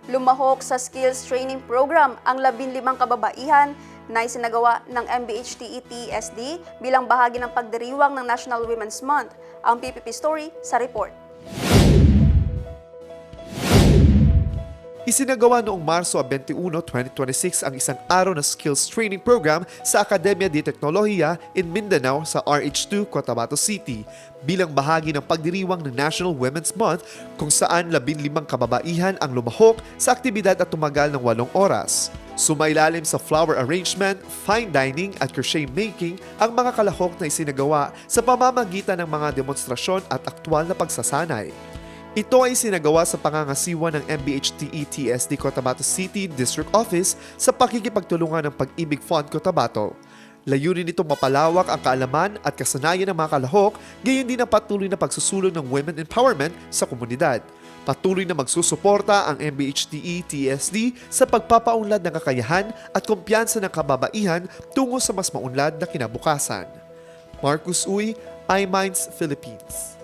Lumahok sa skills training program ang 15 kababaihan na isinagawa ng MBHTE-TSD bilang bahagi ng pagdiriwang ng National Women's Month. Ang PPP Story sa report. Isinagawa noong Marso 21, 2026 ang isang araw na skills training program sa Academia de Tecnología in Mindanao sa RH2, Cotabato City bilang bahagi ng pagdiriwang ng National Women's Month kung saan 15 kababaihan ang lumahok sa aktibidad at tumagal ng 8 oras. Sumailalim sa flower arrangement, fine dining at crochet making ang mga kalahok na isinagawa sa pamamagitan ng mga demonstrasyon at aktwal na pagsasanay. Ito ay sinagawa sa pangangasiwa ng MBHTE-TSD Cotabato City District Office sa pakikipagtulungan ng Pag-ibig Fund Cotabato. Layunin nito mapalawak ang kaalaman at kasanayan ng mga kalahok, gayon din ang patuloy na pagsusulong ng women empowerment sa komunidad. Patuloy na magsusuporta ang MBHTE-TSD sa pagpapaunlad ng kakayahan at kumpiyansa ng kababaihan tungo sa mas maunlad na kinabukasan. Marcus Uy, iMinds Philippines.